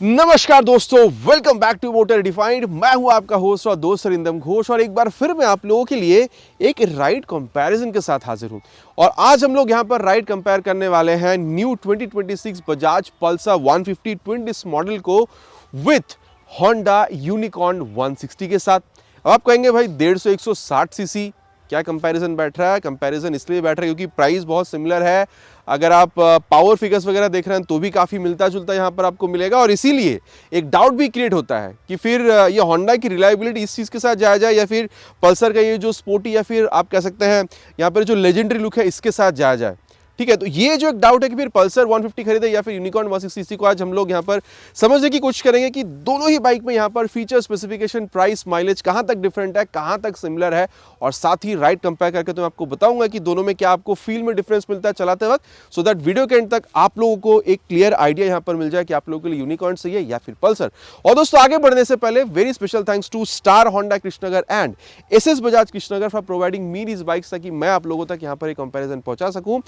नमस्कार दोस्तों, welcome back to Motor Defined. मैं हूं आपका होस्ट और दोस्त अरिंदम घोष और एक बार फिर मैं आप लोगों के लिए एक राइड कंपैरिजन के साथ हाजिर हूं। और आज हम लोग यहां पर राइड कंपेयर करने वाले हैं new 2026 Bajaj Pulsar 150 twin disc model को विथ होंडा यूनिकॉर्न 160 के साथ। अब आप कहेंगे भाई 150 160 सीसी क्या कंपैरिजन बैठ रहा है? कंपैरिजन इसलिए बैठ रहा है क्योंकि प्राइस बहुत सिमिलर है। अगर आप पावर फिगर्स वगैरह देख रहे हैं तो भी काफ़ी मिलता जुलता यहाँ पर आपको मिलेगा और इसीलिए एक डाउट भी क्रिएट होता है कि फिर ये होंडा की रिलायबिलिटी इस चीज़ के साथ जाया जाए या फिर पल्सर का ये जो स्पोर्टी या फिर आप कह सकते हैं यहाँ पर जो लेजेंडरी लुक है इसके साथ जाया जाए। ठीक है, तो ये जो एक डाउट है कि फिर पल्सर 150 खरीदे या फिर यूनिकॉर्न 160 को आज हम लोग यहाँ पर समझने की कोशिश करेंगे कि दोनों ही बाइक में यहाँ पर फीचर स्पेसिफिकेशन, प्राइस, माइलेज कहाँ तक डिफरेंट है, कहाँ तक सिमिलर है और साथ ही राइड कंपेयर करके तो मैं आपको बताऊंगा कि दोनों में क्या आपको फील में डिफरेंस मिलता है चलाते वक्त, सो दैट वीडियो के एंड तक आप लोगों को एक क्लियर आइडिया यहाँ पर मिल जाए कि आप लोगों के लिए यूनिकॉर्न सही है या फिर पल्सर। और दोस्तों आगे बढ़ने से पहले very special thanks to Star Honda Krishnanagar and SS Bajaj Krishnanagar for providing me these bikes ताकि मैं आप लोगों तक यहाँ पर एक कंपैरिजन पहुंचा सकूं।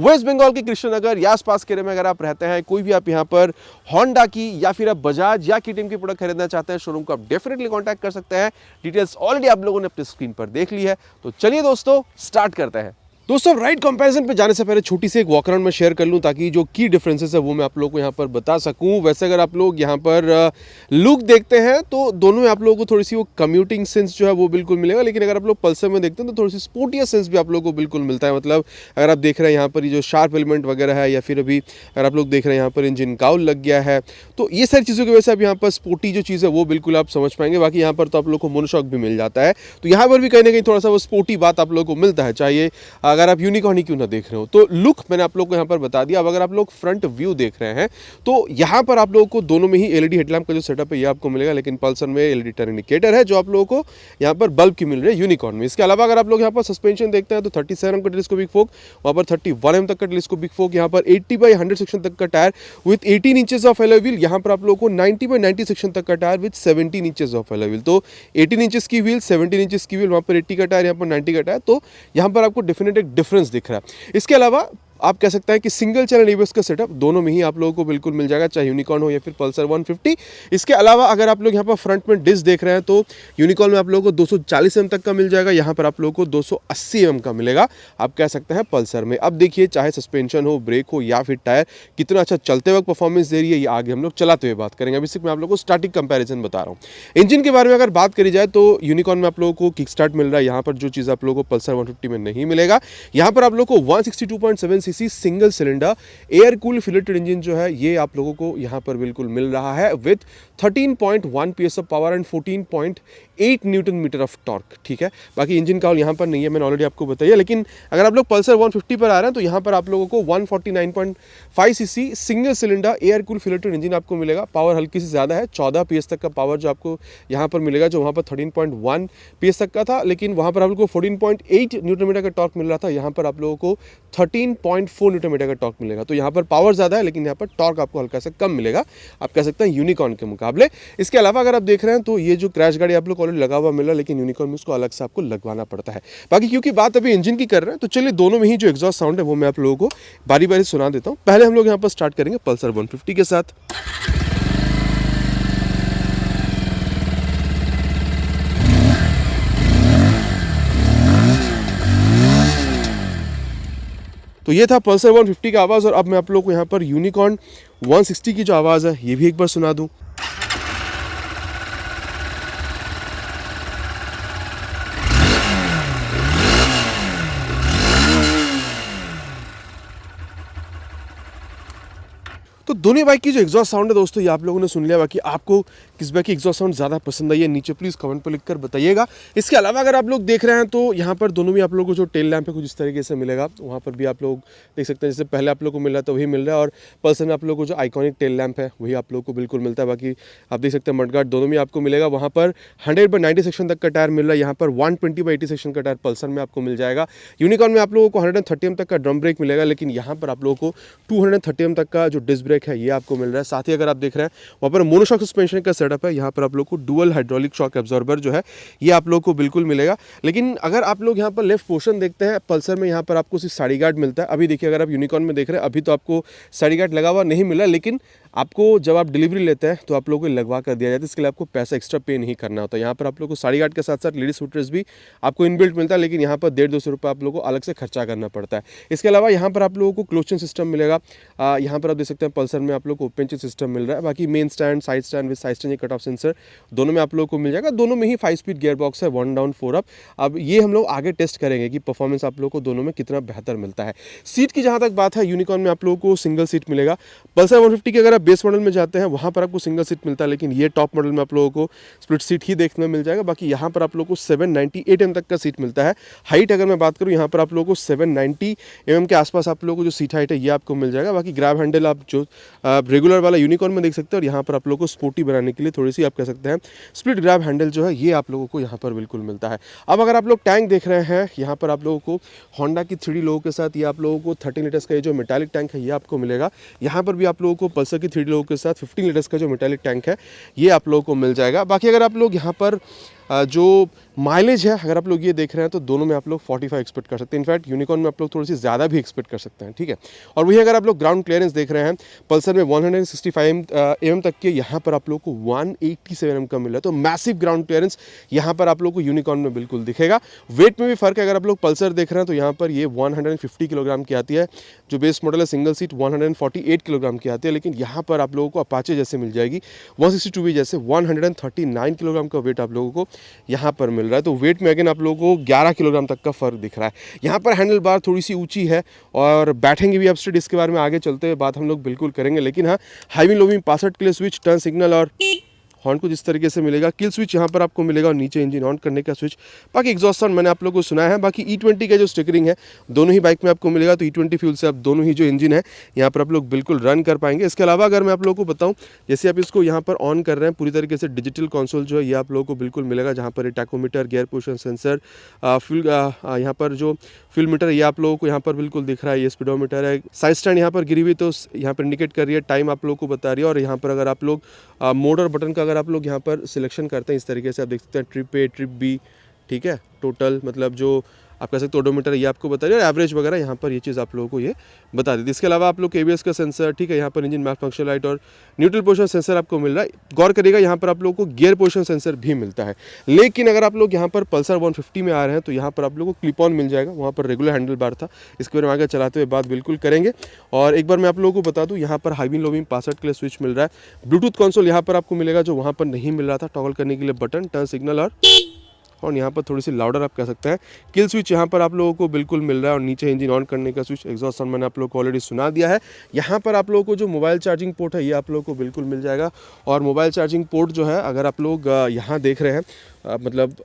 वेस्ट बंगाल के कृष्णनगर या आसपास के एरिया में अगर आप रहते हैं, कोई भी आप यहाँ पर होंडा की या फिर आप बजाज या केटीएम की प्रोडक्ट खरीदना चाहते हैं, शोरूम को आप डेफिनेटली कांटेक्ट कर सकते हैं। डिटेल्स ऑलरेडी आप लोगों ने अपनी स्क्रीन पर देख ली है, तो चलिए दोस्तों स्टार्ट करते हैं। दोस्तों राइड कंपैरिजन पे जाने से पहले छोटी सी एक वॉक अराउंड में शेयर कर लूं ताकि जो की डिफरेंसेस है वो मैं आप लोगों को यहाँ पर बता सकूं। वैसे अगर आप लोग यहाँ पर लुक देखते हैं तो दोनों में आप लोगों को थोड़ी सी वो कम्यूटिंग सेंस जो है वो बिल्कुल मिलेगा, लेकिन अगर आप लोग पल्सर में देखते हैं तो थोड़ी सी स्पोर्टियर सेंस भी आप लोगों को बिल्कुल मिलता है। मतलब अगर आप देख रहे हैं यहाँ पर ये जो शार्प एलिमेंट वगैरह है या फिर अभी अगर आप लोग देख रहे हैं यहाँ पर इंजन काउल लग गया है, तो ये सारी चीज़ों की वजह से आप यहाँ पर स्पोर्टी जो चीज़ है वो बिल्कुल आप समझ पाएंगे। बाकी यहाँ पर तो आप लोग को मोनोशॉक भी मिल जाता है, तो यहाँ पर भी कहीं ना कहीं थोड़ा सा वो स्पोर्टी बात आप लोगों को मिलता है, चाहिए अगर आप यूनिकॉर्न क्यों ना देख रहे हो। तो लुक मैंने आप लोग को यहाँ पर बता दिया। अब अगर आप लोग फ्रंट व्यू देख रहे हैं तो यहाँ पर आप लोगों को दोनों में ही एलईडी हेडलैम्प का जो सेटअप है ये आपको मिलेगा, लेकिन पल्सर में एलईडी टर्न इंडिकेटर है जो आप लोगों को यहाँ पर बल्ब की मिल रही है यूनिकॉर्न में। इसके अलावा अगर आप लोग यहाँ पर सस्पेंशन देखते हैं तो 37 एम का टेलीस्कोपिक फोक, वहाँ पर 31 एम तक का टेलीस्कोपिक फोक, यहाँ पर 80/100 सेक्शन तक का tyre with 18 inches of alloy wheel, यहाँ पर आप लोगों को 90/90 सेक्शन तक का tyre with 17 inches of alloy wheel. तो 18 इंचेस की व्हील, 17 इंचेस की व्हील, वहाँ पर 80 का टायर, यहाँ पर 90 का टायर, तो यहाँ पर आपको डेफिनेट एक डिफरेंस दिख रहा है। इसके अलावा आप कह सकते हैं कि सिंगल चैनल एबीएस का सेटअप दोनों में ही आप लोगों को बिल्कुल मिल जाएगा, चाहे यूनिकॉर्न हो या फिर पल्सर 150। इसके अलावा अगर आप लोग यहाँ पर फ्रंट में डिस्क देख रहे हैं तो यूनिकॉर्न में आप लोगों को 240 एम तक का मिल जाएगा, यहाँ पर आप लोगों को 280 एम का मिलेगा, आप कह सकते हैं पल्सर में। अब देखिए चाहे सस्पेंशन हो, ब्रेक हो या फिर टायर कितना अच्छा चलते वक्त परफॉर्मेंस दे रही है, ये आगे हम लोग चलाते हुए बात करेंगे। अभी सिर्फ मैं आप लोगों को स्टार्टिंग कंपेरिजन बता रहा हूँ। इंजन के बारे में अगर बात करी जाए तो यूनिकॉर्न में आप लोगों को किक स्टार्ट मिल रहा है, यहाँ पर जो चीज़ आप लोगों को पल्सर 150 में नहीं मिलेगा। यहाँ पर आप लोगों को 162.7 CC single cylinder air cool फिलेटेड इंजन जो है ये आप लोगों को यहां पर बिल्कुल मिल रहा है with 13.1 PS of power and 14.8 newton metre of torque. ठीक है, बाकी इंजन काउल यहां पर नहीं है, मैंने ऑलरेडी आपको बताया। लेकिन अगर आप लोग पल्सर 150 पर आ रहे हैं तो यहां पर आप लोगों को 149.5 CC single cylinder air cool फिलेटेड इंजन आपको मिलेगा। पावर हल्की से ज़्यादा है, 14 पीएस तक का पावर जो आपको यहां पर मिलेगा, जो वहां पर 13.1 पीएस तक का था, लेकिन वहां पर आप लोगों को 14.8 न्यूटन मीटर का टॉर्क मिल रहा था, यहां पर आप लोगों को 13.4 न्यूटन मीटर का टॉर्क मिलेगा। तो यहाँ पर पावर ज़्यादा है लेकिन यहाँ पर टॉर्क आपको हल्का सा कम मिलेगा, आप कह सकते हैं यूनिकॉर्न के मुकाबले। इसके अलावा अगर आप देख रहे हैं तो ये जो क्रैश गार्ड आप लोग ऑलरेडी लगा हुआ मिल रहा है, लेकिन यूनिकॉर्न में उसको अलग से आपको लगवाना पड़ता है। बाकी क्योंकि बात अभी इंजन की कर रहे हैं तो चलिए दोनों में ही जो एग्जॉस्ट साउंड है वो मैं आप लोगों को बारी बारी सुना देता हूँ। पहले हम लोग यहाँ पर स्टार्ट करेंगे पल्सर 150 के साथ। तो ये था पल्सर 150 का आवाज़ और अब मैं आप लोगों को यहाँ पर यूनिकॉर्न 160 की जो आवाज़ है ये भी एक बार सुना दूँ। तो दोनों बाइक की जो एग्जॉस्ट साउंड है दोस्तों ये आप लोगों ने सुन लिया। बाकी आपको किस बाइक की एग्जॉस्ट साउंड ज़्यादा पसंद आई है नीचे प्लीज़ कमेंट पर लिखकर बताइएगा। इसके अलावा अगर आप लोग देख रहे हैं तो यहाँ पर दोनों में आप लोगों को जो टेल लैंप है कुछ इस तरीके से मिलेगा, वहाँ पर भी आप लोग देख सकते हैं जैसे पहले आप लोग को मिल रहा था वही मिल रहा है, और पल्सर में आप लोग को जो आइकॉनिक टेल लैंप है वही आप लोग को बिल्कुल मिलता है। बाकी आप देख सकते हैं मडगार्ड दोनों में आपको मिलेगा, वहाँ पर 100/90 सेक्शन तक का टायर मिल रहा है, यहाँ पर 120/80 सेक्शन का टायर पल्सर में आपको मिल जाएगा। यूनिकॉर्न में आप लोगों को 130 एम तक का ड्रम ब्रेक मिलेगा, लेकिन यहाँ पर आप लोगों को 230 एम तक का जो डिस्क ब्रेक है ये आपको मिल रहा है। साथ ही अगर आप देख रहे हैं वहाँ पर मोनोशॉक सस्पेंशन का सेटअप है, यहाँ पर आप लोग को डुअल हाइड्रोलिक शॉक एब्जॉर्बर जो है ये आप लोग को बिल्कुल मिलेगा। लेकिन अगर आप लोग यहाँ पर लेफ्ट पोर्शन देखते हैं पल्सर में, यहाँ पर आपको सिर्फ साइड गार्ड मिलता है। अभी देखिए अगर आप यूनिकॉर्न में देख रहे हैं अभी तो आपको साइड गार्ड लगा हुआ नहीं मिला, लेकिन आपको जब आप डिलीवरी लेते हैं तो आप लोगों को लगवा कर दिया जाता है, इसके लिए आपको पैसा एक्स्ट्रा पे नहीं करना होता। यहाँ पर आप लोगों को साड़ी गार्ड के साथ साथ लेडीज फुटरेस भी आपको इनबिल्ट मिलता है, लेकिन यहाँ पर 150-200 रुपये आप लोगों को अलग से खर्चा करना पड़ता है। इसके अलावा यहाँ पर आप लोगों को क्लोजन सिस्टम मिलेगा। यहाँ पर आप देख सकते हैं पल्सर में आप लोग को ओपन सिस्टम मिल रहा है। बाकी main stand, side stand with side stand, cut off sensor दोनों में आप लोगों को मिल जाएगा। दोनों में ही 5 स्पीड गियर बॉक्स है, 1 डाउन 4 अप। अब ये हम लोग आगे टेस्ट करेंगे कि परफॉर्मेंस आप लोगों को दोनों में कितना बेहतर मिलता है। सीट की जहाँ तक बात है, यूनिकॉर्न में आप लोगों को सिंगल सीट मिलेगा। पल्सर 150 के अगर आप बेस मॉडल में जाते हैं वहाँ पर आपको सिंगल सीट मिलता है, लेकिन ये टॉप मॉडल में आप लोगों को स्प्लिट सीट ही देखने में मिल जाएगा। बाकी यहाँ पर आप लोगों को 798 mm तक का सीट मिलता है। हाइट अगर मैं बात करूँ, यहाँ पर आप लोगों को 790 mm के आसपास आप लोगों को जो सीट हाइट है ये आपको मिल जाएगा। बाकी ग्रैब हैंडल आप जो रेगुलर वाला यूनिकॉर्न में देख सकते हैं, और यहाँ पर आप लोगों को स्पोर्टी बनाने के लिए थोड़ी सी आप कह सकते हैं स्प्लिट ग्रैब हैंडल जो है ये आप लोगों को यहाँ पर बिल्कुल मिलता है। अब अगर आप लोग टैंक देख रहे हैं, यहाँ पर आप लोगों को होंडा की 3D लोगो के साथ ये आप लोगों को 13 लीटर्स का ये जो मेटालिक टैंक है ये आपको मिलेगा। यहाँ पर भी आप लोगों को पल्सर की 3D लोगो के साथ 15 लीटर्स का जो मेटालिक टैंक है ये आप लोगों को मिल जाएगा। बाकी अगर आप लोग यहाँ पर जो माइलेज है अगर आप लोग ये देख रहे हैं तो दोनों में आप लोग 45 एक्सपेक्ट कर सकते हैं। इनफैक्ट यूनिकॉर्न में आप लोग थोड़ी सी ज़्यादा भी एक्सपेक्ट कर सकते हैं, ठीक है। और वही अगर आप लोग ग्राउंड क्लियरेंस देख रहे हैं, पल्सर में 165 mm तक के, यहाँ पर आप लोग को 187 mm का मिल रहा है। तो मैसिव ग्राउंड क्लियरेंस यहाँ पर आप लोग को यूनिकॉर्न में बिल्कुल दिखेगा। वेट में भी फर्क है, अगर आप लोग पल्सर देख रहे हैं तो यहाँ पर ये 150 किलोग्राम की आती है, जो बेस मॉडल है सिंगल सीट 148 किलोग्राम की आती है। लेकिन यहाँ पर आप लोगों को अपाचे जैसे मिल जाएगी 162 जैसे 139 किलोग्राम का वेट आप लोगों को यहाँ पर मिल रहा है। तो वेट में अगेन आप लोगों को 11 किलोग्राम तक का फर्क दिख रहा है। यहाँ पर हैंडल बार थोड़ी सी ऊंची है और बैठेंगे भी अपस्ट्रेट, इसके बारे में आगे चलते हुए बात हम लोग बिल्कुल करेंगे। लेकिन हाँ, हाईविंग लोविंग पासवर्ड के लिए स्विच, टर्न सिग्नल और हॉर्न कुछ इस तरीके से मिलेगा। किल स्विच यहाँ पर आपको मिलेगा और नीचे इंजन ऑन करने का स्विच। बाकी एग्जॉस्ट साउंड मैंने आप लोगों को सुनाया है। बाकी E20 का जो स्टिकरिंग है दोनों ही बाइक में आपको मिलेगा, तो E20 फ्यूल से आप दोनों ही जो इंजन है यहाँ पर आप लोग बिल्कुल रन कर पाएंगे। इसके अलावा अगर मैं आप लोगों को बताऊँ, जैसे आप इसको यहाँ पर ऑन कर रहे हैं, पूरी तरीके से डिजिटल कंसोल जो है ये आप लोगों को बिल्कुल मिलेगा, जहाँ पर tachometer, gear position sensor, fuel यहाँ पर जो फ्यूल मीटर ये आप लोगों को यहाँ पर बिल्कुल दिख रहा है। ये स्पीडोमीटर है। साइड स्टैंड यहाँ पर गिरी हुई तो यहाँ पर इंडिकेट कर रही है, टाइम आप लोगों को बता रही है। और यहाँ पर अगर आप लोग मोड और बटन का अगर आप लोग यहाँ पर सिलेक्शन करते हैं, इस तरीके से आप देख सकते हैं ट्रिप ए, ट्रिप बी, ठीक है, टोटल मतलब जो आप कह सकते हो ओडोमीटर ये आपको बता रही है, और एवरेज वगैरह यहाँ पर ये चीज़ आप लोगों को ये बता देती है। इसके अलावा आप लोग ABS का सेंसर, ठीक है, यहाँ पर इंजन मैप फंक्शन लाइट और न्यूट्रल पोजीशन सेंसर आपको मिल रहा है। गौर करिएगा यहाँ पर आप लोगों को गियर पोजीशन सेंसर भी मिलता है। लेकिन अगर आप लोग यहाँ पर पल्सर 150 में आ रहे हैं तो यहाँ पर आप लोगों को क्लिप ऑन मिल जाएगा, वहाँ पर रेगुलर हैंडल बार था। इसके बारे में आगे चलाते हुए बात बिल्कुल करेंगे। और एक बार मैं आप लोगों को बता दूँ, यहाँ पर हाईविंग लोविंग पासवर्ड के लिए स्विच मिल रहा है। ब्लूटूथ कंसोल यहाँ पर आपको मिलेगा जो वहाँ पर नहीं मिल रहा था। टॉगल करने के लिए बटन, टर्न सिग्नल और यहाँ पर थोड़ी सी लाउडर आप कह सकते हैं। किल स्विच यहाँ पर आप लोगों को बिल्कुल मिल रहा है, और नीचे इंजन ऑन करने का स्विच। एग्जॉस्ट साउंड मैंने आप लोगों को ऑलरेडी सुना दिया है। यहाँ पर आप लोगों को जो मोबाइल चार्जिंग पोर्ट है ये आप लोगों को बिल्कुल मिल जाएगा। और मोबाइल चार्जिंग पोर्ट जो है अगर आप लोग यहाँ देख रहे हैं मतलब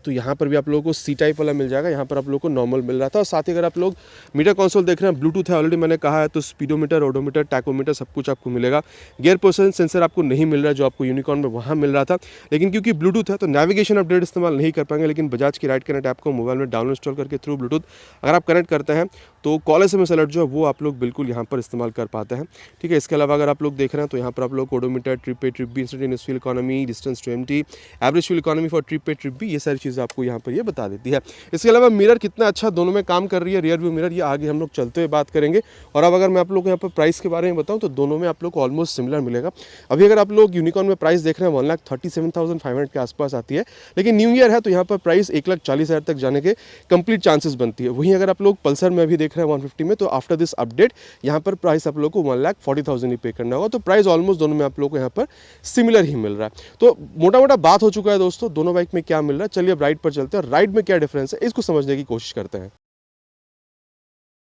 तो यहाँ पर भी आप लोगों को सी टाइप वाला मिल जाएगा, यहाँ पर आप लोगों को नॉर्मल मिल रहा था। और साथ ही अगर आप लोग मीटर कंसोल देख रहे हैं, ब्लूटूथ है ऑलरेडी मैंने कहा है, तो स्पीडोमीटर, ओडोमीटर, टैकोमीटर सब कुछ आपको मिलेगा। गियर पोजीशन सेंसर आपको नहीं मिल रहा है जो आपको यूनिकॉर्न में वहाँ मिल रहा था। लेकिन क्योंकि ब्लूटूथ है तो नेविगेशन अपडेट इस्तेमाल नहीं कर पाएंगे, लेकिन बजाज की राइड कनेक्ट ऐप को मोबाइल में डाउनलोड इंस्टॉल करके थ्रू ब्लूटूथ अगर आप कनेक्ट करते हैं तो कॉल SMS अलर्ट जो है वो आप लोग बिल्कुल यहाँ पर इस्तेमाल कर पाते हैं, ठीक है। इसके अलावा अगर आप लोग देख रहे हैं तो यहाँ पर आप लोग odometer, trip A, trip B, instantaneous fuel economy, distance to empty, average fuel economy for trip A, trip B, ये सारी चीज़ें आपको यहाँ पर ये बता देती है। इसके अलावा मिरर कितना अच्छा दोनों में काम कर रही है, रियर व्यू मिरर, ये आगे हम लोग चलते हुए बात करेंगे। और अब अगर मैं आप लोग को यहाँ पर प्राइस के बारे में बताऊँ तो दोनों में आप लोग को ऑलमोस्ट सिमिलर मिलेगा। अभी अगर आप लोग यूनिकॉर्न में प्राइस देख रहे हैं 1,37,500 के आसपास आती है, लेकिन न्यू ईयर है तो यहाँ पर प्राइस 1,40,000 तक जाने के कंप्लीट चांसेस बनती है। वहीं अगर आप लोग पल्सर में अभी देख रहे हैं 150 में, तो आफ्टर दिस अपडेट यहाँ पर प्राइस आप लोग को 1,40,000 ही पे करना होगा। तो प्राइस ऑलमोस्ट दोनों में आप लोग को यहाँ पर सिमिलर ही मिल रहा है। तो मोटा मोटा बात हो चुका है दोस्तों, दोनों बाइक में क्या मिल रहा है। चलिए अब राइड पर चलते हैं, राइड में क्या डिफरेंस है इसको समझने की कोशिश करते हैं।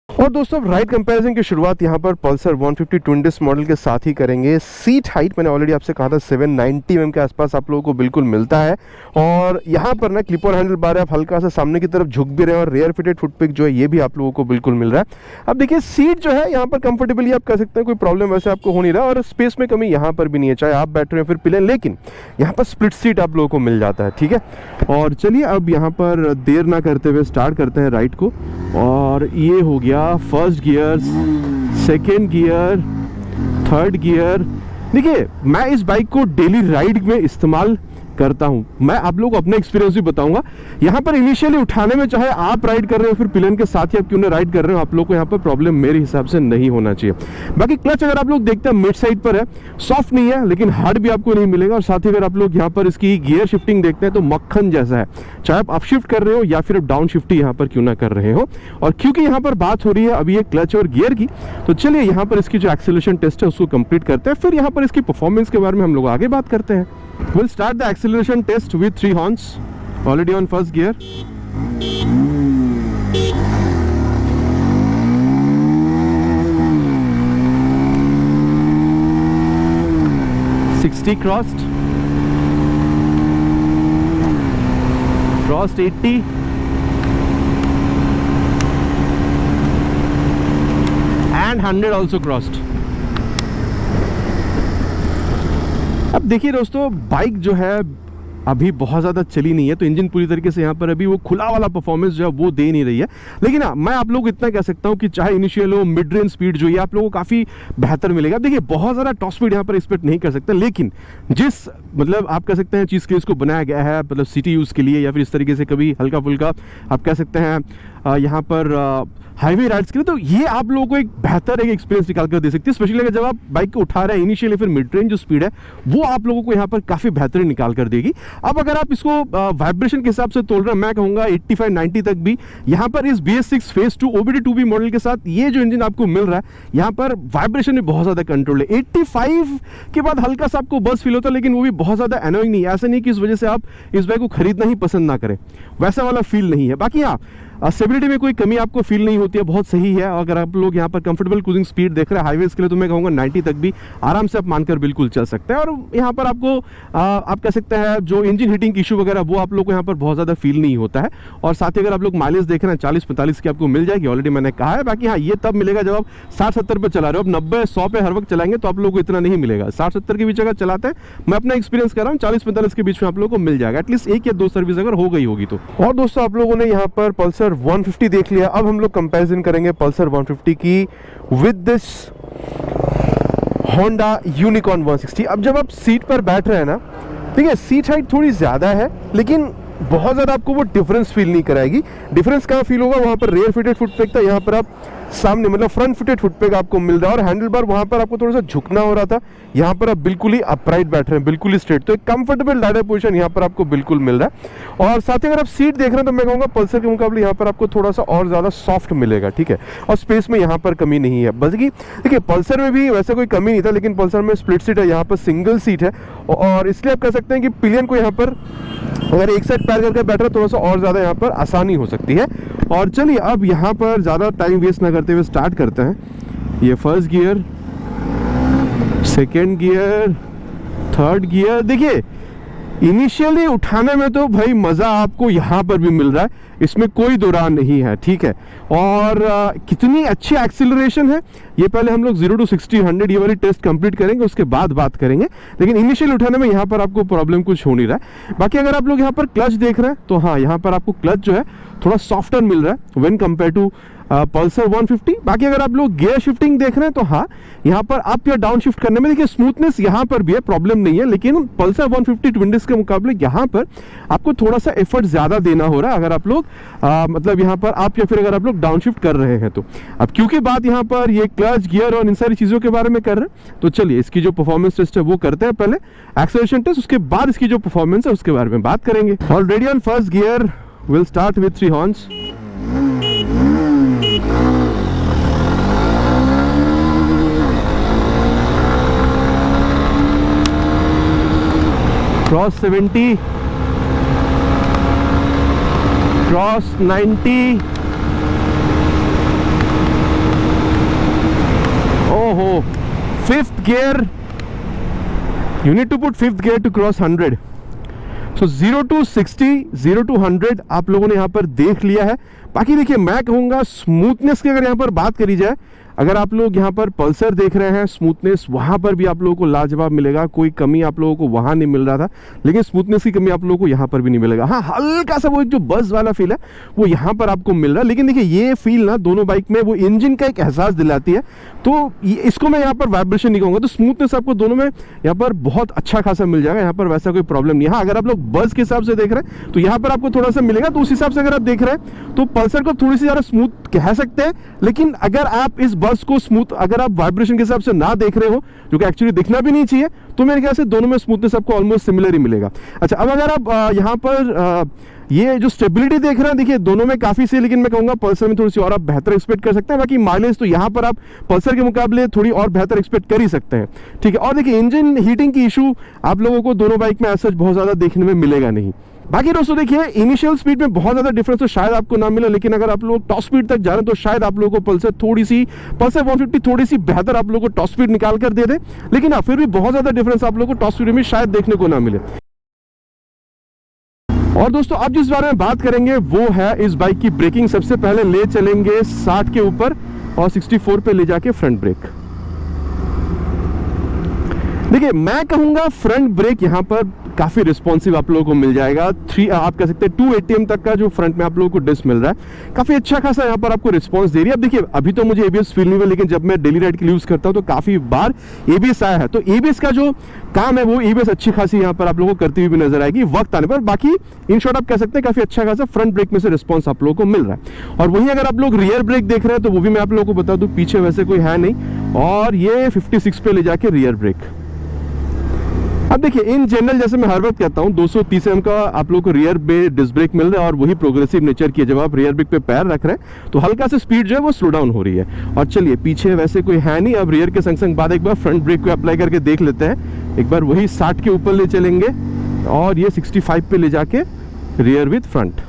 और दोस्तों राइड कंपैरिजन की शुरुआत यहाँ पर पल्सर 150 ट्विन डिस्क मॉडल के साथ ही करेंगे। सीट हाइट मैंने ऑलरेडी आपसे कहा था 790 mm के आसपास आप लोगों को बिल्कुल मिलता है। और यहाँ पर ना क्लिप ऑन हैंडल बार है, आप हल्का सा सामने की तरफ झुक भी रहे हैं, और रेयर फिटेड फुटपिक जो है ये भी आप लोगों को बिल्कुल मिल रहा है। अब देखिए सीट जो है यहाँ पर कंफर्टेबली आप कह सकते हैं, कोई प्रॉब्लम वैसे आपको हो नहीं रहा, और स्पेस में कमी यहाँ पर भी नहीं है, चाहे आप बैठ रहे हैं फिर पिलें, लेकिन यहाँ पर स्प्लिट सीट आप लोगों को मिल जाता है, ठीक है। और चलिए अब यहाँ पर देर ना करते हुए स्टार्ट करते हैं राइड को। और ये हो गया first gear, second gear, third gear. देखिए मैं इस बाइक को डेली राइड में इस्तेमाल करता हूं। मैं आप लोगों को अपना एक्सपीरियंस भी बताऊंगा। यहाँ पर इनिशियली उठाने में चाहे आप राइड कर रहे हो फिर पिलियन के साथ ही आप क्यों ना राइड कर रहे हो, आप लोग को यहाँ पर प्रॉब्लम मेरे हिसाब से नहीं होना चाहिए। बाकी क्लच अगर आप लोग देखते हैं मिड साइड पर है, सॉफ्ट नहीं है लेकिन हार्ड भी आपको नहीं मिलेगा। और साथ ही अगर आप लोग यहाँ पर इसकी गियर शिफ्टिंग देखते हैं तो मक्खन जैसा है, चाहे आप अपशिफ्ट कर रहे हो या फिर डाउन शिफ्ट यहाँ पर क्यों ना कर रहे हो। और क्योंकि यहाँ पर बात हो रही है अभी ये क्लच और गियर की, तो चलिए यहाँ पर इसकी जो एक्सेलरेशन टेस्ट है उसको कंप्लीट करते हैं, फिर यहाँ पर इसकी परफॉर्मेंस के बारे में हम लोग आगे बात करते हैं। We'll start the acceleration test with 3 horns. Already on first gear. 60 crossed. Crossed 80. And 100 also crossed. अब देखिए दोस्तों, बाइक जो है अभी बहुत ज़्यादा चली नहीं है तो इंजन पूरी तरीके से यहाँ पर अभी वो खुला वाला परफॉर्मेंस जो है वो दे नहीं रही है। लेकिन हाँ, मैं आप लोगों को इतना कह सकता हूँ कि चाहे इनिशियल हो मिड रेंज स्पीड जो है आप लोगों को काफ़ी बेहतर मिलेगा। देखिए बहुत ज़्यादा टॉप स्पीड यहाँ पर एक्सपेक्ट नहीं कर सकते, लेकिन जिस मतलब आप कह सकते हैं चीज़ के लिए इसको बनाया गया है, मतलब सिटी यूज़ के लिए या फिर इस तरीके से कभी हल्का फुल्का आप कह सकते हैं यहाँ पर हाईवे राइड्स के लिए, तो ये आप लोगों को एक बेहतर एक एक्सपीरियंस निकाल कर दे सकती है। स्पेशली अगर जब आप बाइक को उठा रहे हैं इनिशियली फिर मिड रेंज जो स्पीड है वो आप लोगों को यहाँ पर काफ़ी बेहतरीन निकाल कर देगी। अब अगर आप इसको वाइब्रेशन के हिसाब से तोल रहे हैं, मैं कहूँगा 85-90 तक भी यहाँ पर इस BS6 फेज 2 OBD2B मॉडल के साथ ये जो इंजन आपको मिल रहा है यहाँ पर वाइब्रेशन भी बहुत ज़्यादा कंट्रोल है। 85 के बाद हल्का सा आपको बस फील होता है, लेकिन वो भी बहुत ज़्यादा एनोइंग नहीं है। ऐसा नहीं कि इस वजह से आप इस बाइक को खरीदना ही पसंद ना करें, वैसा वाला फील नहीं है। बाकी हाँ, स्टेबिलिटी में कोई कमी आपको फील नहीं होती है, बहुत सही है। अगर आप लोग यहाँ पर कंफर्टेबल क्रूजिंग स्पीड देख रहे हैं हाईवेज के लिए तो मैं कहूँगा 90 तक भी आराम से आप मानकर बिल्कुल चल सकते हैं। और यहाँ पर आपको आप कह सकते हैं जो इंजन हीटिंग इशू वगैरह वो आप लोग को यहाँ पर बहुत ज़्यादा फील नहीं होता है। और साथ ही अगर आप लोग माइलेज देख रहे हैं 40-45 की आपको मिल जाएगी, ऑलरेडी मैंने कहा है। बाकी हाँ, ये तब मिलेगा जब आप 60-70 पे चला रहे हो। अब 90-100 पे हर वक्त चलाएंगे तो आप लोग को इतना नहीं मिलेगा। 60-70 के बीच अगर चलाते हैं, मैं अपना एक्सपीरियंस कर रहा हूँ 40-45 के बीच में आप लोग को मिल जाएगा, एटलीस्ट 1 या 2 सर्विस अगर हो गई होगी तो। और दोस्तों आप लोगों ने यहाँ पर पल्सर 150 देख लिया, अब हम लोग कंपैरिजन करेंगे पल्सर 150 की विद दिस होंडा यूनिकॉर्न 160। अब जब आप सीट पर बैठ रहे हैं ना, ठीक है, सीट हाइट थोड़ी ज्यादा है लेकिन बहुत ज़्यादा आपको वो डिफरेंस फील नहीं कराएगी। डिफरेंस कहाँ फील होगा, वहाँ पर रेयर फिटेड फुट पैक था, यहाँ पर आप सामने मतलब फ्रंट फिटेड फुट पैक आपको मिल रहा है। और हैंडल बार वहाँ पर आपको थोड़ा सा झुकना हो रहा था, यहाँ पर आप बिल्कुल ही अपराइट बैठ रहे हैं, बिल्कुल ही स्ट्रेट। तो एक कंफर्टेबल राइडर पोजीशन यहाँ पर आपको बिल्कुल मिल रहा है। और साथ ही अगर आप सीट देख रहे हैं तो मैं कहूँगा पल्सर के मुकाबले यहाँ पर आपको थोड़ा सा और ज़्यादा सॉफ्ट मिलेगा, ठीक है। और स्पेस में यहाँ पर कमी नहीं है। बस कि देखिए पल्सर में भी वैसे कोई कमी नहीं था, लेकिन पल्सर में स्प्लिट सीट है, यहाँ पर सिंगल सीट है। और इसलिए आप कह सकते हैं कि पिलियन को यहाँ पर अगर एक साइड पैर करके बैठ रहे थोड़ा सा और ज़्यादा यहाँ पर आसानी हो सकती है। और चलिए अब यहाँ पर ज़्यादा टाइम वेस्ट ना करते हुए स्टार्ट करते हैं। ये first gear, second gear, third gear. देखिए इनिशियली उठाने में तो भाई मज़ा आपको यहाँ पर भी मिल रहा है, इसमें कोई दो राह नहीं है, ठीक है। और कितनी अच्छी एक्सीलरेशन है, ये पहले हम लोग 0 to 60 100 ये वाली टेस्ट कंप्लीट करेंगे, उसके बाद बात करेंगे। लेकिन इनिशियल उठाने में यहाँ पर आपको प्रॉब्लम कुछ हो नहीं रहा है। बाकी अगर आप लोग यहाँ पर क्लच देख रहे हैं तो हाँ, यहाँ पर आपको क्लच जो है थोड़ा सॉफ्टर मिल रहा है व्हेन कंपेयर टू पल्सर 150। बाकी अगर आप लोग गियर शिफ्टिंग देख रहे हैं तो हाँ, यहाँ पर अप या डाउन शिफ्ट करने में देखिए स्मूथनेस यहाँ पर भी है, प्रॉब्लम नहीं है। लेकिन पल्सर 150 ट्विन डिस्क के मुकाबले यहाँ पर आपको थोड़ा सा एफर्ट ज़्यादा देना हो रहा है अगर आप लोग मतलब यहाँ पर अप या फिर अगर आप लोग डाउन शिफ्ट कर रहे हैं तो। अब क्योंकि बात यहाँ पर ये क्लच गियर और इन सारी चीज़ों के बारे में कर रहे हैं तो चलिए इसकी जो परफॉर्मेंस टेस्ट है वो करते हैं, पहले एक्सेलरेशन टेस्ट, उसके बाद इसकी जो परफॉर्मेंस है उसके बारे में बात करेंगे। Already on first gear, will start with 3 horns. Cross 70, cross 90, ओहो, fifth gear, you need to put fifth gear to cross 100. So 0 to 60, 0 to 100 आप लोगों ने यहाँ पर देख लिया है। बाकी देखिए मैं कहूँगा स्मूथनेस की अगर यहाँ पर बात करी जाए, अगर आप लोग यहाँ पर पल्सर देख रहे हैं, स्मूथनेस वहाँ पर भी आप लोगों को लाजवाब मिलेगा, कोई कमी आप लोगों को वहाँ नहीं मिल रहा था, लेकिन स्मूथनेस की कमी आप लोगों को यहाँ पर भी नहीं मिलेगा। हाँ, हल्का सा वो एक जो बज़ वाला फील है वो यहाँ पर आपको मिल रहा है, लेकिन देखिए ये फील ना दोनों बाइक में वो इंजन का एक एहसास दिलाती है, तो इसको मैं यहाँ पर वाइब्रेशन नहीं कहूँगा। तो स्मूथनेस आपको दोनों में यहाँ पर बहुत अच्छा खासा मिल जाएगा, यहाँ पर वैसा कोई प्रॉब्लम नहीं है। हाँ, अगर आप लोग बज़ के हिसाब से देख रहे हैं तो यहाँ पर आपको थोड़ा सा मिलेगा, तो उस हिसाब से अगर आप देख रहे हैं तो पल्सर को थोड़ी सी ज़्यादा स्मूथ कह सकते हैं, लेकिन अगर आप इस बस को स्मूथ अगर आप वाइब्रेशन के हिसाब से ना देख रहे हो, जो कि एक्चुअली दिखना भी नहीं चाहिए, तो मेरे ख्याल से दोनों में स्मूथनेस आपको ऑलमोस्ट सिमिलर ही मिलेगा। अच्छा, अब अगर आप यहाँ पर ये जो स्टेबिलिटी देख रहे हैं, देखिए दोनों में काफ़ी सही, लेकिन मैं कहूँगा पल्सर में थोड़ी सी और आप बेहतर एक्सपेक्ट कर सकते हैं। बाकी माइलेज तो यहाँ पर आप पल्सर के मुकाबले थोड़ी और बेहतर एक्सपेक्ट कर ही सकते हैं, ठीक है। और देखिए इंजन हीटिंग की इशू आप लोगों को दोनों बाइक में ऐसा बहुत ज़्यादा देखने में मिलेगा नहीं। बाकी दोस्तों देखिए इनिशियल स्पीड में बहुत ज़्यादा डिफरेंस तो शायद आपको ना मिले, लेकिन अगर आप लोग टॉप स्पीड तक जा रहे हैं तो शायद आप लोगों को पल्सर 150 थोड़ी सी बेहतर आप लोगों को टॉप स्पीड निकाल कर दे दे, लेकिन हाँ फिर भी बहुत ज़्यादा डिफरेंस आप लोगों को टॉप स्पीड में शायद देखने को ना मिले। और दोस्तों अब जिस बारे में बात करेंगे वो है इस बाइक की ब्रेकिंग। सबसे पहले ले चलेंगे 60 के ऊपर और 64 पे ले जाके फ्रंट ब्रेक। देखिए मैं कहूंगा फ्रंट ब्रेक यहाँ पर काफ़ी रिस्पॉन्सिव आप लोगों को मिल जाएगा। आप कह सकते हैं 2 ATM तक का जो फ्रंट में आप लोगों को डिस्क मिल रहा है, काफ़ी अच्छा खासा यहाँ पर आपको रिस्पॉन्स दे रही है। अब देखिए अभी तो मुझे ABS फील नहीं हुआ, लेकिन जब मैं डेली राइड के लिए यूज़ करता हूँ तो काफ़ी बार ABS आया है, तो ABS का जो काम है वो ABS अच्छी खासी यहाँ पर आप लोगों को करती हुई भी नजर आएगी वक्त आने पर। बाकी इन शॉर्ट आप कह सकते हैं काफ़ी अच्छा खासा फ्रंट ब्रेक में से रिस्पॉन्स आप लोगों को मिल रहा है। और वहीं अगर आप लोग रियर ब्रेक देख रहे हैं तो वो भी मैं आप लोगों को बता दूँ, पीछे वैसे कोई है नहीं, और ये 56 पे ले जाके रियर ब्रेक। अब देखिए इन जनरल जैसे मैं हर वक्त कहता हूँ 230 mm का आप लोगों को रियर डिस्क ब्रेक मिल रहा है, और वही प्रोग्रेसिव नेचर की है। जब आप रियर ब्रेक पे पैर रख रहे हैं तो हल्का सा स्पीड जो है वो स्लो डाउन हो रही है। और चलिए पीछे वैसे कोई है नहीं, अब रियर के संग संग बाद एक बार फ्रंट ब्रेक को अप्लाई करके देख लेते हैं। एक बार वही 60 के ऊपर ले चलेंगे और ये 65 पे ले जाके रियर विथ फ्रंट।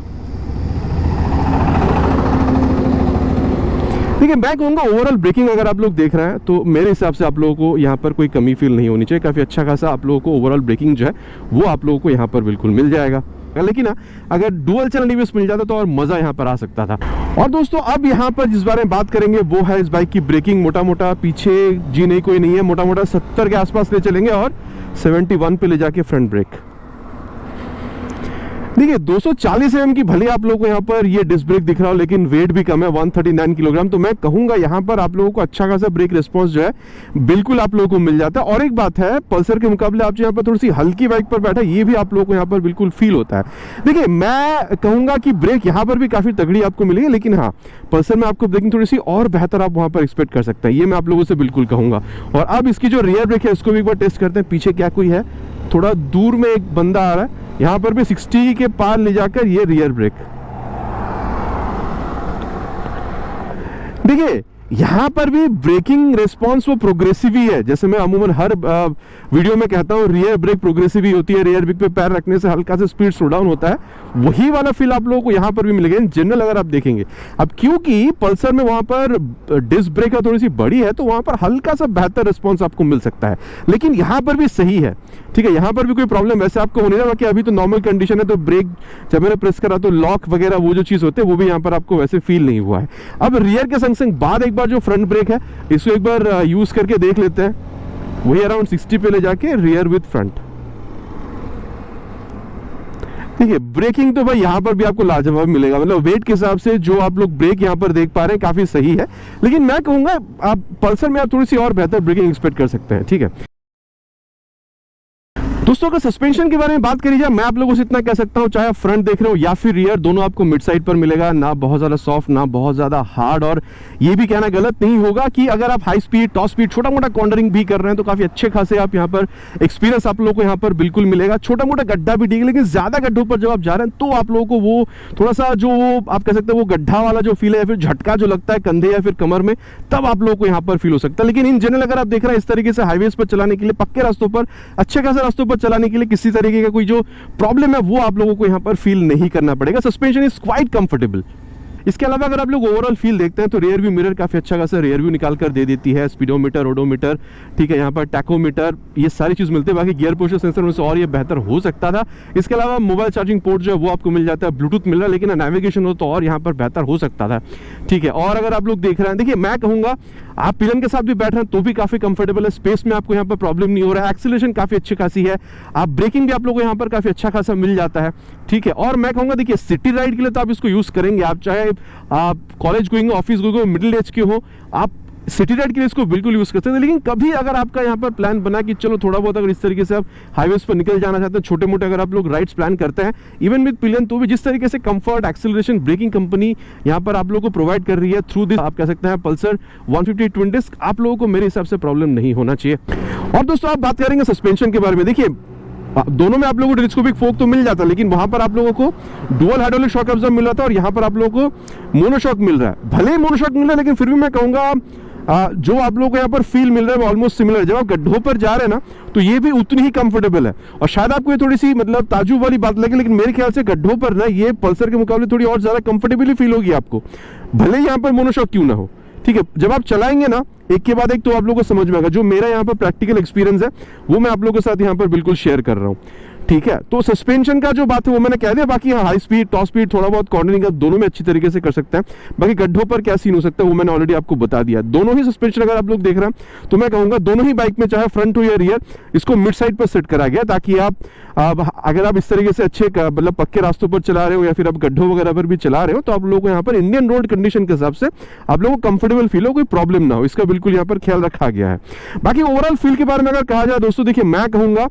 देखिए मैं कहूँगा ओवरऑल ब्रेकिंग अगर आप लोग देख रहे हैं तो मेरे हिसाब से आप लोगों को यहाँ पर कोई कमी फील नहीं होनी चाहिए। काफ़ी अच्छा खासा आप लोगों को ओवरऑल ब्रेकिंग जो है वो आप लोगों को यहाँ पर बिल्कुल मिल जाएगा। लेकिन अगर डुअल चैनल ABS मिल जाता तो और मज़ा यहाँ पर आ सकता था। और दोस्तों अब यहाँ पर जिस बारे में बात करेंगे वो है इस बाइक की ब्रेकिंग। मोटा मोटा पीछे जी नहीं कोई नहीं है, मोटा मोटा 70 के आसपास ले चलेंगे और 71 पे ले जाके फ्रंट ब्रेक। देखिए 240 mm की भले आप लोगों को यहाँ पर ये डिस्क ब्रेक दिख रहा हो, लेकिन वेट भी कम है 139 किलोग्राम, तो मैं कहूँगा यहाँ पर आप लोगों को अच्छा खासा ब्रेक रिस्पांस जो है बिल्कुल आप लोगों को मिल जाता है। और एक बात है, पल्सर के मुकाबले आप जो यहाँ पर थोड़ी सी हल्की बाइक पर बैठा ये भी आप लोगों को यहाँ पर बिल्कुल फील होता है। देखिए मैं कहूँगा कि ब्रेक यहाँ पर भी काफ़ी तगड़ी आपको मिलेगी, लेकिन हाँ पल्सर में आपको ब्रेकिंग थोड़ी सी और बेहतर आप वहाँ पर एक्सपेक्ट कर सकते हैं, ये मैं आप लोगों से बिल्कुल कहूँगा। और अब इसकी जो रियर ब्रेक है इसको भी एक बार टेस्ट करते हैं। पीछे क्या कोई है, थोड़ा दूर में एक बंदा आ रहा है, यहां पर भी 60 के पार ले जाकर ये रियर ब्रेक। देखिए यहां पर भी ब्रेकिंग रिस्पांस वो प्रोग्रेसिव ही है। जैसे मैं अमूमन हर वीडियो में कहता हूं रियर ब्रेक प्रोग्रेसिव ही होती है, रियर ब्रेक पे पैर रखने से हल्का सा स्पीड स्लो डाउन होता है, वही वाला फील आप लोगों को यहां पर भी मिलेगा इन जनरल अगर आप देखेंगे। अब क्योंकि पल्सर में वहां पर डिस्क ब्रेक थोड़ी सी बड़ी है तो वहां पर हल्का सा बेहतर रिस्पॉन्स आपको मिल सकता है, लेकिन यहां पर भी सही है, ठीक है। यहां पर भी कोई प्रॉब्लम वैसे आपको होने लगा कि अभी तो नॉर्मल कंडीशन है, तो ब्रेक जब मैंने प्रेस करा तो लॉक वगैरह वो जो चीज़ होते हैं वो भी यहाँ पर आपको वैसे फील नहीं हुआ है। अब रियर के संग संग बाद एक बार जो फ्रंट ब्रेक है इसको एक बार यूज करके देख लेते हैं, वही अराउंड 60 पे ले जाके रियर विथ फ्रंट। देखिए ब्रेकिंग तो भाई यहाँ पर भी आपको लाजवाब मिलेगा, मतलब वेट के हिसाब से जो आप लोग ब्रेक यहाँ पर देख पा रहे हैं काफी सही है, लेकिन मैं कहूंगा आप पल्सर में आप थोड़ी सी और बेहतर ब्रेकिंग एक्सपेक्ट कर सकते हैं, ठीक है। दोस्तों अगर सस्पेंशन के बारे में बात करी जाए, मैं आप लोगों से इतना कह सकता हूं, चाहे आप फ्रंट देख रहे हो या फिर रियर, दोनों आपको मिड साइड पर मिलेगा, ना बहुत ज्यादा सॉफ्ट ना बहुत ज्यादा हार्ड। और ये भी कहना गलत नहीं होगा कि अगर आप हाई स्पीड टॉप स्पीड छोटा मोटा कॉर्नरिंग भी कर रहे हैं तो काफी अच्छे खासे आप यहाँ पर एक्सपीरियंस आप लोगों को यहाँ पर बिल्कुल मिलेगा। छोटा मोटा गड्ढा भी ठीक है, लेकिन ज्यादा गड्ढों पर जब आप जा रहे हैं तो आप लोगों को वो थोड़ा सा जो आप कह सकते हैं वो गड्ढा वाला जो फील है या फिर झटका जो लगता है कंधे या फिर कमर में, तब आप लोगों को यहाँ पर फील हो सकता है। लेकिन इन जनरल अगर आप देख रहे हैं इस तरीके से हाईवेज पर चलाने के लिए, पक्के रास्तों पर अच्छे खासे रास्तों पर चलाने के लिए किसी तरीके का कोई जो प्रॉब्लम है वो आप लोगों को यहां पर फील नहीं करना पड़ेगा। Suspension is quite comfortable. इसके अलावा अगर आप लोग ओवरऑल फील देखते हैं तो रियर व्यू मिरर काफ़ी अच्छा खासा रियर व्यू निकाल कर दे देती है, स्पीडोमीटर, ओडोमीटर, ठीक है, यहाँ पर टैकोमीटर, ये सारी चीज़ मिलती है। बाकी गियर पोस्चर सेंसर में से और ये बेहतर हो सकता था। इसके अलावा मोबाइल चार्जिंग पोर्ट जो है वो आपको मिल जाता है, ब्लूटूथ मिल रहा है, लेकिन नेविगेशन हो तो और यहाँ पर बेहतर हो सकता था, ठीक है। और अगर आप लोग देख रहे हैं, देखिए मैं कहूँगा आप पिलन के साथ भी बैठ रहे हैं तो भी काफ़ी कंफर्टेबल है, स्पेस में आपको यहाँ पर प्रॉब्लम नहीं हो रहा है, एक्सीलरेशन काफ़ी अच्छी खासी है, आप ब्रेकिंग भी आप लोगों को यहाँ पर काफ़ी अच्छा खासा मिल जाता है, ठीक है। और मैं कहूँगा देखिए सिटी राइड के लिए तो आप इसको यूज़ करेंगे, आप चाहे आप college going, office going, middle age के हो, आप सिटी राइड के लिए इसको बिल्कुल यूज़ कर सकते हैं। लेकिन कभी अगर आपका यहाँ पर प्लान बना कि चलो थोड़ा बहुत अगर इस तरीके से आप हाईवेज पर निकल जाना चाहते हैं, छोटे मोटे अगर आप लोग राइड्स प्लान करते हैं इवन विद पिलियन, तो भी जिस तरीके से कंफर्ट, एक्सेलरेशन, ब्रेकिंग कंपनी यहाँ पर आप लोगों को प्रोवाइड कर रही है थ्रू दिस, आप कह सकते हैं पल्सर 150 ट्विन डिस्क, आप लोगों को मेरे हिसाब से प्रॉब्लम नहीं होना चाहिए। और दोस्तों आप बात करेंगे सस्पेंशन के बारे में, देखिए दोनों में आप लोगों को टेलीस्कोपिक फोक तो मिल जाता है, लेकिन वहां पर आप लोगों को डुअल हाइड्रोलिक शॉक अब्जॉर्बर मिल रहा था और यहाँ पर आप लोगों को मोनोशॉक मिल रहा है। भले ही मोनोशॉक मिल रहा है लेकिन फिर भी मैं कहूँगा जो आप लोगों को यहाँ पर फील मिल रहा है वो ऑलमोस्ट सिमिलर है। जब आप गड्ढों पर जा रहे हैं ना तो ये भी उतनी ही कंफर्टेबल है। और शायद आपको ये थोड़ी सी मतलब ताजुब वाली बात लगे, लेकिन मेरे ख्याल से गड्ढों पर ना ये पल्सर के मुकाबले थोड़ी और ज़्यादा कंफर्टेबली फील होगी आपको, भले ही यहाँ पर मोनोशॉक क्यों ना हो, ठीक है। जब आप चलाएंगे ना एक के बाद एक तो आप लोगों को समझ में आएगा। जो मेरा यहाँ पर प्रैक्टिकल एक्सपीरियंस है वो मैं आप लोगों के साथ यहाँ पर बिल्कुल शेयर कर रहा हूँ, ठीक है। तो सस्पेंशन का जो बात है वो मैंने कह दिया। बाकी हाई स्पीड, टॉप स्पीड, थोड़ा बहुत कॉर्नरिंग का दोनों में अच्छी तरीके से कर सकते हैं। बाकी गड्ढों पर क्या सीन हो सकता है वो मैंने ऑलरेडी आपको बता दिया। दोनों ही सस्पेंशन अगर आप लोग देख रहे हैं तो मैं कहूँगा दोनों ही बाइक में चाहे फ्रंट हो या रियर, इसको मिड साइड पर सेट करा गया ताकि आप अगर आप इस तरीके से अच्छे मतलब पक्के रास्तों पर चला रहे हो या फिर आप गड्ढों वगैरह पर भी चला रहे हो तो आप लोगों को यहाँ पर इंडियन रोड कंडीशन के हिसाब से आप लोगों को कंफर्टेबल फील हो, कोई प्रॉब्लम ना हो, इसका बिल्कुल यहाँ पर ख्याल रखा गया है। बाकी ओवरऑल फील के बारे में अगर कहा जाए दोस्तों, देखिए मैं कहूँगा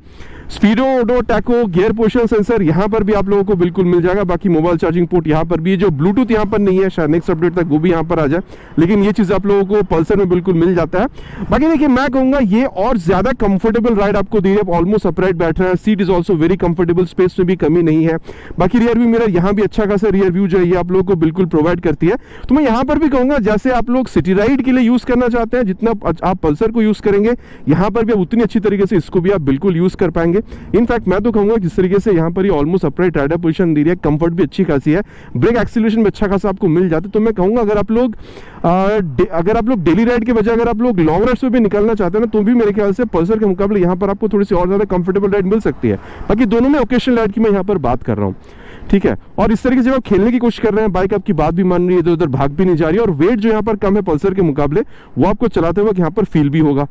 स्पीडो, ओडो, टैको, गियर पोजिशन सेंसर यहाँ पर भी आप लोगों को बिल्कुल मिल जाएगा। बाकी मोबाइल चार्जिंग पोर्ट यहाँ पर भी, जो ब्लूटूथ यहाँ पर नहीं है, शायद नेक्स्ट अपडेट तक वो भी यहाँ पर आ जाए, लेकिन ये चीज़ आप लोगों को पल्सर में बिल्कुल मिल जाता है। बाकी देखिए मैं कहूँगा ये और ज़्यादा कंफर्टेबल राइड आपको दे रही है, ऑलमोस्ट अपराइट बैठ रहा है, seat is also very comfortable, space में भी कमी नहीं है। बाकी रियर व्यू मिरर यहाँ भी अच्छा खासा रियर व्यू जो है ये आप लोगों को बिल्कुल प्रोवाइड करती है। तो मैं यहाँ पर भी कहूँगा जैसे आप लोग सिटी राइड के लिए यूज़ करना चाहते हैं, जितना आप पल्सर को यूज़ करेंगे यहाँ पर भी आप उतनी अच्छी तरीके से इसको भी आप बिल्कुल यूज़ कर पाएंगे। इनफैक्ट मैं तो कहूँगा जिस तरीके से यहाँ पर ये ऑलमोस्ट अपराइट राइडर पोजीशन दे रही है, कंफर्ट भी अच्छी खासी है, ब्रेक एक्सीलरेशन भी अच्छा खासा आपको मिल जाता है। तो मैं कहूँगा अगर आप लोग डेली राइड के बजाय अगर आप लोग लॉन्ग राइड्स पे भी निकलना चाहते हैं ना तो भी मेरे ख्याल से पल्सर के मुकाबले यहाँ पर आपको थोड़ी सी और ज़्यादा कंफर्टेबल राइड मिल सकती है। बाकी दोनों में ओकेशनल राइड की मैं यहाँ पर बात कर रहा हूँ, ठीक है। और इस तरीके से आप खेलने की कोशिश कर रहे हैं, बाइक आपकी बात भी मान रही है, इधर उधर भाग भी नहीं जा रही है, और वेट जो यहाँ पर कम है पल्सर के मुकाबले वो आपको चलाते वक्त यहाँ पर फील भी होगा।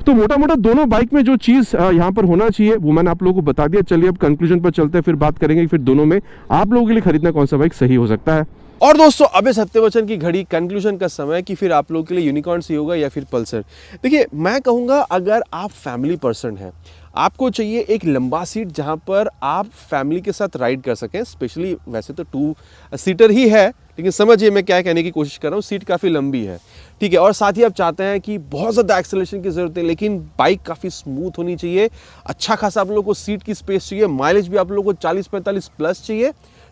तो मोटा मोटा दोनों बाइक में जो चीज़ यहाँ पर होना चाहिए वो मैंने आप लोगों को बता दिया। चलिए अब कंक्लूजन पर चलते हैं, फिर बात करेंगे फिर दोनों में आप लोगों के लिए खरीदना कौन सा बाइक सही हो सकता है। और दोस्तों अब है सत्यवचन की घड़ी, कंक्लूजन का समय कि फिर आप लोगों के लिए यूनिकॉर्न सही होगा या फिर पल्सर। देखिए मैं कहूँगा अगर आप फैमिली पर्सन हैं, आपको चाहिए एक लंबा सीट जहाँ पर आप फैमिली के साथ राइड कर सकें, स्पेशली वैसे तो 2 सीटर ही है लेकिन समझिए मैं क्या कहने की कोशिश कर रहा हूँ, सीट काफ़ी लंबी है, ठीक है। और साथ ही आप चाहते हैं कि बहुत ज़्यादा एक्सेलरेशन की ज़रूरत है लेकिन बाइक काफ़ी स्मूथ होनी चाहिए, अच्छा खासा आप लोगों को सीट की स्पेस चाहिए, माइलेज भी आप लोगों को 40-45 प्लस चाहिए,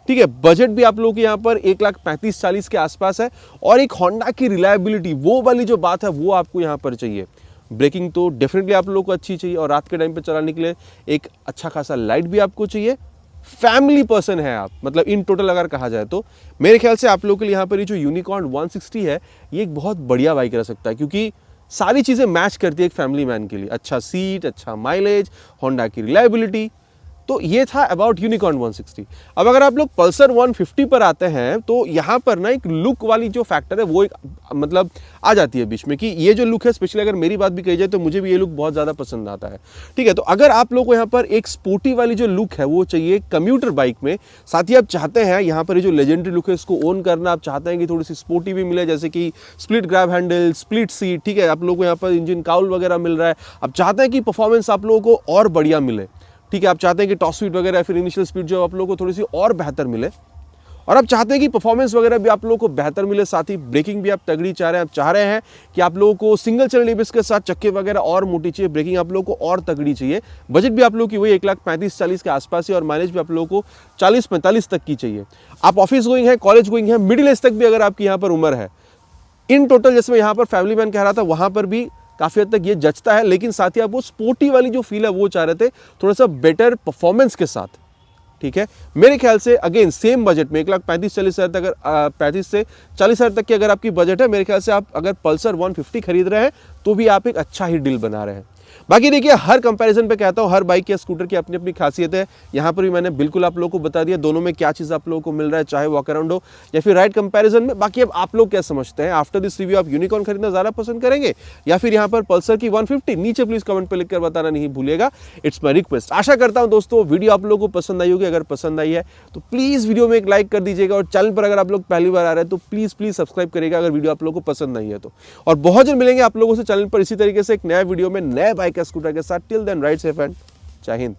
ठीक है। बजट भी आप लोगों के यहाँ पर 1,35,40 के आसपास है, और एक होंडा की रिलायबिलिटी वो वाली जो बात है वो आपको यहाँ पर चाहिए। ब्रेकिंग तो डेफिनेटली आप लोगों को अच्छी चाहिए, और रात के टाइम पे चलाने के लिए एक अच्छा खासा लाइट भी आपको चाहिए। फैमिली पर्सन है आप, मतलब इन टोटल अगर कहा जाए तो मेरे ख्याल से आप लोगों के लिए यहाँ पर ये जो यूनिकॉर्न 160 है ये एक बहुत बढ़िया बाइक रह सकता है, क्योंकि सारी चीज़ें मैच करती है एक फैमिली मैन के लिए। अच्छा सीट, अच्छा माइलेज, होंडा की रिलायबिलिटी, तो ये था अबाउट यूनिकॉर्न 160। अब अगर आप लोग पल्सर 150 पर आते हैं तो यहाँ पर ना एक लुक वाली जो फैक्टर है वो एक मतलब आ जाती है बीच में, कि ये जो लुक है, स्पेशली अगर मेरी बात भी कही जाए तो मुझे भी ये लुक बहुत ज़्यादा पसंद आता है, ठीक है। तो अगर आप लोग को यहाँ पर एक स्पोर्टी वाली जो लुक है वो चाहिए कम्यूटर बाइक में, साथ ही आप चाहते हैं यहाँ पर ये जो लेजेंडरी लुक है इसको ओन करना, आप चाहते हैं कि थोड़ी सी स्पोर्टी भी मिले, जैसे कि split grab handle, split seat, ठीक है, आप लोगों को यहाँ पर इंजन काउल वगैरह मिल रहा है, आप चाहते हैं कि परफॉर्मेंस आप लोगों को और बढ़िया मिले, ठीक है, आप चाहते हैं कि टॉप स्पीड वगैरह फिर इनिशियल स्पीड जो आप लोगों को थोड़ी सी और बेहतर मिले, और आप चाहते हैं कि परफॉर्मेंस वगैरह भी आप लोगों को बेहतर मिले, साथ ही ब्रेकिंग भी आप तगड़ी चाह रहे हैं, आप चाह रहे हैं कि आप लोगों को सिंगल चैनल एबीएस के साथ चक्के वगैरह और मोटी चाहिए, ब्रेकिंग आप लोगों को और तगड़ी चाहिए, बजट भी आप लोगों की वही 1,35,40 के आसपास है, और माइलेज भी आप लोगों को 40-45 तक की चाहिए। आप ऑफिस गोइंग है, कॉलेज गोइंग है, मिडिल एज तक भी अगर आपकी यहाँ पर उम्र है, इन टोटल जैसे मैं यहाँ पर फैमिली मैन कह रहा था वहाँ पर भी काफ़ी हद तक ये जचता है, लेकिन साथ ही आप वो स्पोर्टी वाली जो फील है वो चाह रहे थे थोड़ा सा बेटर परफॉर्मेंस के साथ, ठीक है। मेरे ख्याल से अगेन सेम बजट में 1,35,40,000 तक, अगर 35 से 40,000 तक की अगर आपकी बजट है, मेरे ख्याल से आप अगर पल्सर 150 खरीद रहे हैं तो भी आप एक अच्छा ही डील बना रहे हैं। बाकी देखिए, हर कंपैरिजन पे कहता हूँ, हर बाइक या स्कूटर की अपनी अपनी खासियत है। यहाँ पर भी मैंने बिल्कुल आप लोगों को बता दिया दोनों में क्या चीज़ आप लोगों को मिल रहा है, चाहे वॉक अराउंड हो या फिर राइड कंपैरिजन में। बाकी अब आप लोग क्या समझते हैं, आफ्टर दिस रिव्यू आप यूनिकॉर्न खरीदना ज़्यादा पसंद करेंगे या फिर यहाँ पर पल्सर की 150? नीचे प्लीज़ कमेंट पर लिखकर बताना नहीं भूलिएगा, इट्स माई रिक्वेस्ट। आशा करता हूँ दोस्तों वीडियो आप लोगों को पसंद आई होगी। अगर पसंद आई है तो प्लीज़ वीडियो में एक लाइक कर दीजिएगा, और चैनल पर अगर आप लोग पहली बार आ रहे हैं तो प्लीज़ सब्सक्राइब करिएगा अगर वीडियो आप लोगों को पसंद नहीं है तो। और बहुत जल्द मिलेंगे आप लोगों से चैनल पर इसी तरीके से एक नया वीडियो में नए बाइक या स्कूटर के साथ। Till then ride safe and जय हिंद।